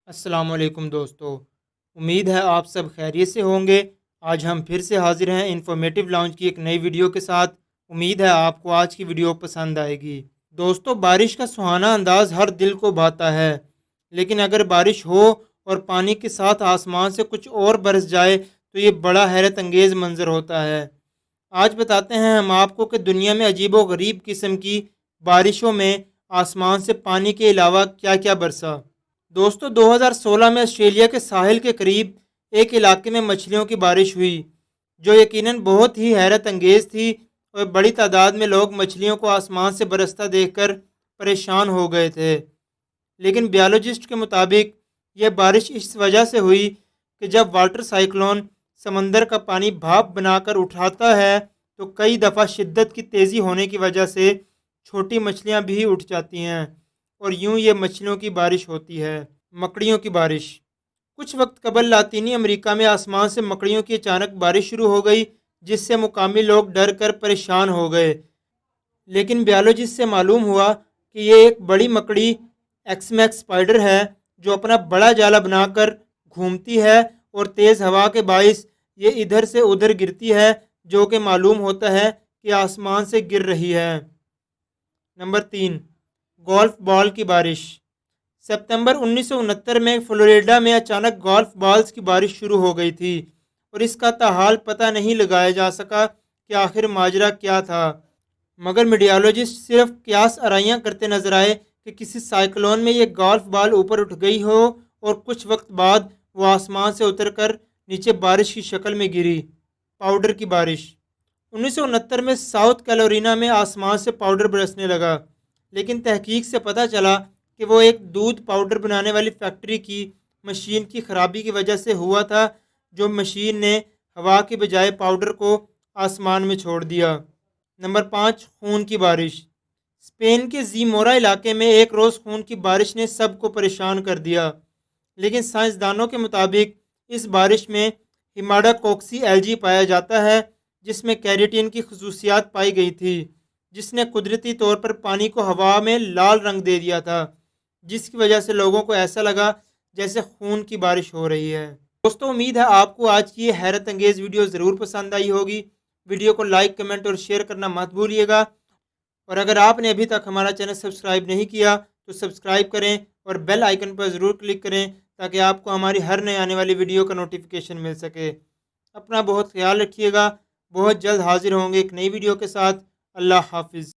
अस्सलाम वालेकुम दोस्तों। उम्मीद है आप सब खैरियत से होंगे। आज हम फिर से हाजिर हैं इन्फॉर्मेटिव लॉन्च की एक नई वीडियो के साथ। उम्मीद है आपको आज की वीडियो पसंद आएगी। दोस्तों, बारिश का सुहाना अंदाज हर दिल को भाता है, लेकिन अगर बारिश हो और पानी के साथ आसमान से कुछ और बरस जाए तो ये बड़ा हैरत अंगेज़ मंजर होता है। आज बताते हैं हम आपको कि दुनिया में अजीबो गरीब किस्म की बारिशों में आसमान से पानी के अलावा क्या क्या बरसा। दोस्तों, 2016 में ऑस्ट्रेलिया के साहिल के करीब एक इलाके में मछलियों की बारिश हुई, जो यकीनन बहुत ही हैरत अंगेज थी। और बड़ी तादाद में लोग मछलियों को आसमान से बरसता देखकर परेशान हो गए थे। लेकिन बायोलॉजिस्ट के मुताबिक यह बारिश इस वजह से हुई कि जब वाटर साइक्लोन समंदर का पानी भाप बनाकर उठाता है तो कई दफ़ा शिद्दत की तेज़ी होने की वजह से छोटी मछलियां भी उठ जाती हैं, और यूं ये मछलियों की बारिश होती है। मकड़ियों की बारिश। कुछ वक्त कबल लातीनी अमेरिका में आसमान से मकड़ियों की अचानक बारिश शुरू हो गई, जिससे मुकामी लोग डर कर परेशान हो गए। लेकिन बायोलॉजिस्ट से मालूम हुआ कि ये एक बड़ी मकड़ी एक्समैक्स स्पाइडर है, जो अपना बड़ा जाला बनाकर घूमती है और तेज़ हवा के बाइस ये इधर से उधर गिरती है, जो कि मालूम होता है कि आसमान से गिर रही है। नंबर 3, गोल्फ बॉल की बारिश। सितंबर 1969 में फ्लोरिडा में अचानक गोल्फ बॉल्स की बारिश शुरू हो गई थी, और इसका ताहाल पता नहीं लगाया जा सका कि आखिर माजरा क्या था। मगर मीडियालॉजिस्ट सिर्फ क्यास आराइयाँ करते नजर आए कि किसी साइक्लोन में ये गोल्फ बॉल ऊपर उठ गई हो और कुछ वक्त बाद वो आसमान से उतरकर नीचे बारिश की शक्ल में गिरी। पाउडर की बारिश। 1969 में साउथ कैरोलिना में आसमान से पाउडर बरसने लगा, लेकिन तहकीक से पता चला कि वो एक दूध पाउडर बनाने वाली फैक्ट्री की मशीन की खराबी की वजह से हुआ था, जो मशीन ने हवा के बजाय पाउडर को आसमान में छोड़ दिया। नंबर 5, खून की बारिश। स्पेन के जीमोरा इलाके में एक रोज़ खून की बारिश ने सबको परेशान कर दिया, लेकिन साइंसदानों के मुताबिक इस बारिश में हिमाडाकोक्सी एल्गी पाया जाता है, जिसमें कैरेटीन की खसूसियात पाई गई थी, जिसने कुदरती तौर पर पानी को हवा में लाल रंग दे दिया था, जिसकी वजह से लोगों को ऐसा लगा जैसे खून की बारिश हो रही है। दोस्तों, उम्मीद है आपको आज की ये हैरत अंगेज़ वीडियो ज़रूर पसंद आई होगी। वीडियो को लाइक, कमेंट और शेयर करना मत भूलिएगा। और अगर आपने अभी तक हमारा चैनल सब्सक्राइब नहीं किया तो सब्सक्राइब करें और बेल आइकन पर ज़रूर क्लिक करें, ताकि आपको हमारी हर नए आने वाली वीडियो का नोटिफिकेशन मिल सके। अपना बहुत ख्याल रखिएगा। बहुत जल्द हाजिर होंगे एक नई वीडियो के साथ। अल्लाह हाफिज़।